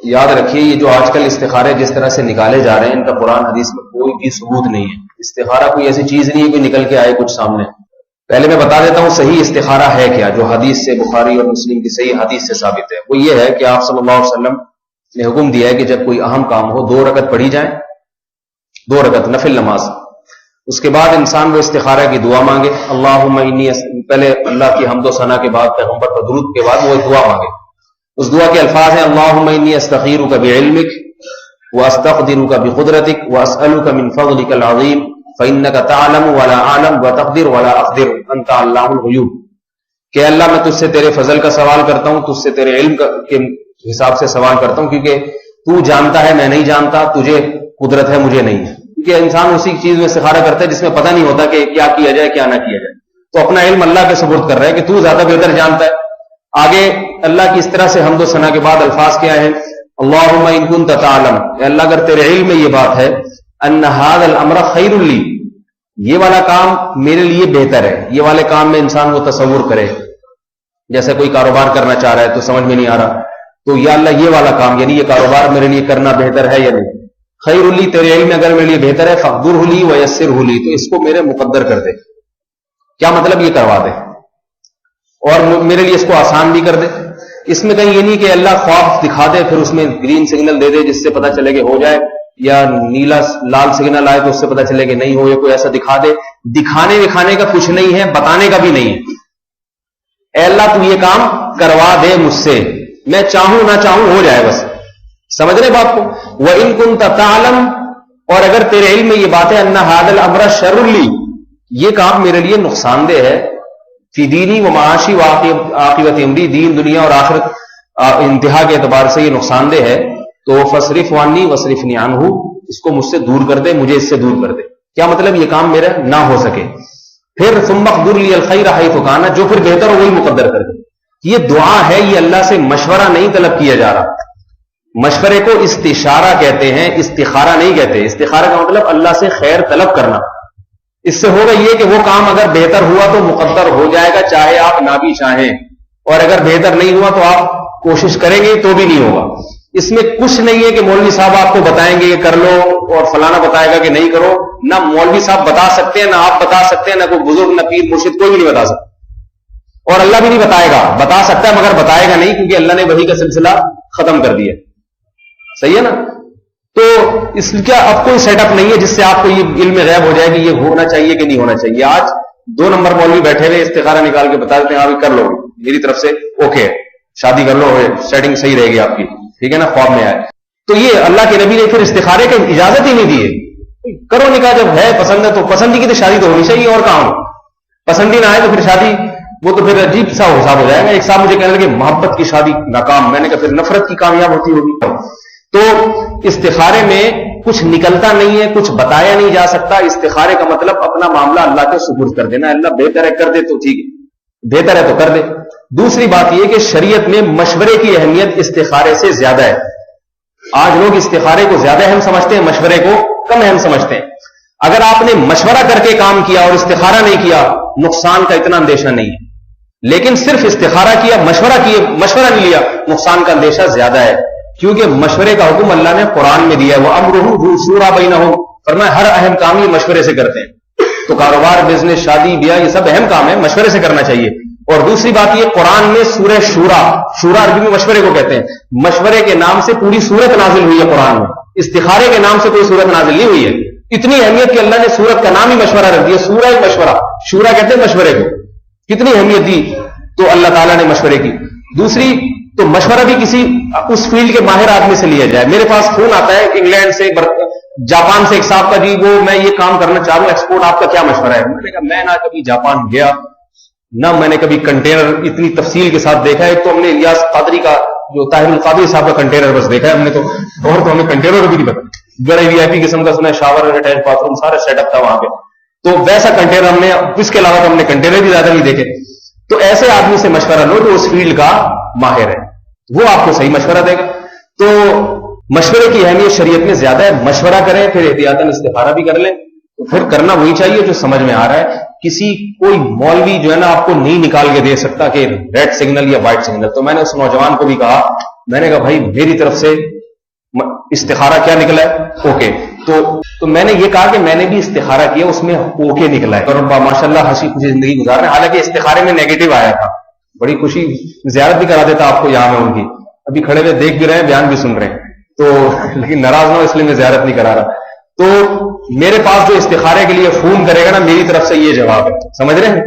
یاد رکھیے یہ جو آج کل استخارے جس طرح سے نکالے جا رہے ہیں ان کا قرآن حدیث میں کوئی بھی ثبوت نہیں ہے. استخارہ کوئی ایسی چیز نہیں ہے کہ نکل کے آئے کچھ سامنے. پہلے میں بتا دیتا ہوں صحیح استخارہ ہے کیا, جو حدیث سے بخاری اور مسلم کی صحیح حدیث سے ثابت ہے. وہ یہ ہے کہ آپ صلی اللہ علیہ وسلم نے حکم دیا ہے کہ جب کوئی اہم کام ہو 2 رکعت پڑھی جائیں, 2 رکعت نفل نماز. اس کے بعد انسان وہ استخارہ کی دعا مانگے, اللہم انی, پہلے اللہ کی حمد و ثنا کے بعد پیغمبر پر درود کے بعد وہ ایک دعا مانگے. اس دعا کے الفاظ ہیں اللہم انی استخیرک بعلمک واستقدرک بقدرتک واسألک من فضلک العظیم فإنک تعلم ولا اعلم وتقدر ولا اقدر انت علام الغیوب. کہ اللہ میں تجھ سے تیرے فضل کا سوال کرتا ہوں, تجھ سے تیرے علم کے حساب سے سوال کرتا ہوں, کیونکہ تو جانتا ہے میں نہیں جانتا, تجھے قدرت ہے مجھے نہیں ہے. کیونکہ انسان اسی چیز میں استخارہ کرتا ہے جس میں پتہ نہیں ہوتا کہ کیا کیا جائے کیا نہ کیا جائے. تو اپنا علم اللہ کے سپرد کر رہا ہے کہ تو زیادہ بہتر جانتا ہے. آگے اللہ کی اس طرح سے حمد و ثنا کے بعد الفاظ کیا ہیں, اللہم ان کنت تعلم, اے اللہ اگر تیرے علم میں یہ بات ہے, ان ھذا الامر خیر لی, یہ والا کام میرے لیے بہتر ہے. یہ والے کام میں انسان وہ تصور کرے, جیسے کوئی کاروبار کرنا چاہ رہا ہے تو سمجھ میں نہیں آ رہا, تو یا اللہ یہ والا کام یعنی یہ کاروبار میرے لیے کرنا بہتر ہے یا نہیں. خیر لی, تیرے علم میں اگر میرے لیے بہتر ہے, فقدرہ لی ویسرہ لی, تو اس کو میرے مقدر کر دے. کیا مطلب, یہ کروا دے اور میرے لیے اس کو آسان بھی کر دے. اس میں کہیں یہ نہیں کہ اللہ خواب دکھا دے پھر اس میں گرین سگنل دے دے جس سے پتہ چلے کہ ہو جائے, یا نیلا لال سگنل آئے تو اس سے پتہ چلے کہ نہیں ہو, یا کوئی ایسا دکھا دے. دکھانے دکھانے کا کچھ نہیں ہے, بتانے کا بھی نہیں ہے. اے اللہ تو یہ کام کروا دے مجھ سے, میں چاہوں نہ چاہوں ہو جائے بس. سمجھ رہے بات کو. وَإِن كُنتَ تَعْلَمُ, اور اگر تیرے علم میں یہ بات ہے, ان ھذا الامر شر لی, یہ کام میرے لیے نقصان دہ ہے, فی دینی و معاشی و عاقبت امری, دین دنیا اور آخرت انتہا کے اعتبار سے یہ نقصان دہ ہے, تو فصرف عنی وصرفنی عنہ, اس کو مجھ سے دور کر دے, مجھے اس سے دور کر دے. کیا مطلب, یہ کام میرا نہ ہو سکے. پھر ثم اقدر لی الخیر حیث کان, جو پھر بہتر ہو وہی مقدر کر دے. یہ دعا ہے, یہ اللہ سے مشورہ نہیں طلب کیا جا رہا. مشورے کو استشارہ کہتے ہیں, استخارہ نہیں کہتے. استخارہ کا مطلب اللہ سے خیر طلب کرنا. اس سے ہوگا یہ کہ وہ کام اگر بہتر ہوا تو مقدر ہو جائے گا, چاہے آپ نہ بھی چاہیں, اور اگر بہتر نہیں ہوا تو آپ کوشش کریں گے تو بھی نہیں ہوگا. اس میں کچھ نہیں ہے کہ مولوی صاحب آپ کو بتائیں گے کہ کر لو اور فلانا بتائے گا کہ نہیں کرو. نہ مولوی صاحب بتا سکتے ہیں, نہ آپ بتا سکتے ہیں, نہ کوئی بزرگ, نہ پیر مرشد, کوئی بھی نہیں بتا سکتا. اور اللہ بھی نہیں بتائے گا. بتا سکتا ہے مگر بتائے گا نہیں, کیونکہ اللہ نے وحی کا سلسلہ ختم کر دیا. صحیح ہے نا. تو اس کا اب کوئی سیٹ اپ نہیں ہے جس سے آپ کو یہ علم غیب ہو جائے کہ یہ ہونا چاہیے کہ نہیں ہونا چاہیے. آج 2 نمبر مولوی بیٹھے ہوئے استخارہ نکال کے بتا دیتے ہیں آپ کر لو, میری طرف سے اوکے, شادی کر لو, سیٹنگ صحیح رہے گی آپ کی, ٹھیک ہے نا, خواب میں آئے. تو یہ اللہ کے نبی نے پھر استخارے کی اجازت ہی نہیں دی ہے. کرو نکاح, جب ہے پسند ہے تو پسندی کی تو شادی تو ہونی چاہیے, اور کہاں ہو. پسندی نہ آئے تو پھر شادی, وہ تو پھر عجیب سا حساب ہو جائے گا. ایک صاحب مجھے کہنے لگے محبت کی شادی ناکام. میں نے کہا پھر نفرت کی کامیاب ہوتی ہوگی. تو استخارے میں کچھ نکلتا نہیں ہے, کچھ بتایا نہیں جا سکتا. استخارے کا مطلب اپنا معاملہ اللہ کے سپرد کر دینا. اللہ بہتر ہے کر دے تو ٹھیک ہے, بہتر ہے تو کر دے. دوسری بات یہ کہ شریعت میں مشورے کی اہمیت استخارے سے زیادہ ہے. آج لوگ استخارے کو زیادہ اہم سمجھتے ہیں, مشورے کو کم اہم سمجھتے ہیں. اگر آپ نے مشورہ کر کے کام کیا اور استخارہ نہیں کیا, نقصان کا اتنا اندیشہ نہیں ہے. لیکن صرف استخارہ کیا, مشورہ نہیں لیا, نقصان کا اندیشہ زیادہ ہے. کیونکہ مشورے کا حکم اللہ نے قرآن میں دیا ہے, وہ امرہ شورا بینہم, فرمایا ہر اہم کام یہ مشورے سے کرتے ہیں. تو کاروبار, بزنس, شادی, بیاہ, یہ سب اہم کام ہے, مشورے سے کرنا چاہیے. اور دوسری بات یہ, قرآن میں سورہ شورا, شورا عربی میں مشورے کو کہتے ہیں, مشورے کے نام سے پوری سورت نازل ہوئی ہے قرآن میں. استخارے کے نام سے کوئی سورت نازل نہیں ہوئی ہے. اتنی اہمیت کہ اللہ نے سورت کا نام ہی مشورہ رکھ دیا, سورہ مشورہ. شورا کہتے ہیں مشورے کو. کتنی اہمیت دی تو اللہ تعالیٰ نے مشورے کی. دوسری تو مشورہ بھی کسی اس فیلڈ کے ماہر آدمی سے لیا جائے. میرے پاس فون آتا ہے انگلینڈ سے, جاپان سے, ایک صاحب کا, جی وہ میں یہ کام کرنا چاہ رہا ہوں, ایکسپورٹ, آپ کا کیا مشورہ ہے؟ میں نے کہا میں نہ کبھی جاپان گیا, نہ میں نے کبھی کنٹینر اتنی تفصیل کے ساتھ دیکھا ہے. تو ہم نے الیاس قادری کا, جو طاہر القادری صاحب کا کنٹینر بس دیکھا ہے ہم نے, تو ہمیں کنٹینر بھی نہیں پتا. بڑے وی آئی پی قسم کا سنا, شاور, اٹیچ باتھ روم, سارا سیٹ اپ تھا وہاں پہ. تو ویسا کنٹینر ہم نے, اس کے علاوہ تو ہم نے کنٹینر بھی زیادہ نہیں دیکھے. تو ایسے آدمی سے مشورہ لو جو اس فیلڈ کا ماہر ہے, وہ آپ کو صحیح مشورہ دے گا. تو مشورے کی اہمیت شریعت میں زیادہ ہے. مشورہ کریں, پھر احتیاطاً استخارہ بھی کر لیں, تو پھر کرنا وہی چاہیے جو سمجھ میں آ رہا ہے. کوئی مولوی جو ہے نا آپ کو نہیں نکال کے دے سکتا کہ ریڈ سگنل یا وائٹ سگنل. تو میں نے اس نوجوان کو بھی کہا, میں نے کہا بھائی میری طرف سے استخارہ کیا نکلا ہے؟ اوکے. تو میں نے یہ کہا کہ میں نے بھی استخارہ کیا، اس میں اوکے نکلا ہے، اور ماشاءاللہ ہنسی خوشی زندگی گزار رہے ہیں. حالانکہ استخارے میں نیگیٹو آیا تھا. بڑی خوشی، زیارت بھی کرا دیتا آپ کو یہاں میں ان کی، ابھی کھڑے ہوئے دیکھ بھی رہے ہیں، بیان بھی سن رہے ہیں، تو لیکن ناراض نہ ہو اس لیے میں زیارت نہیں کرا رہا. تو میرے پاس جو استخارے کے لیے فون کرے گا نا، میری طرف سے یہ جواب ہے، سمجھ رہے ہیں؟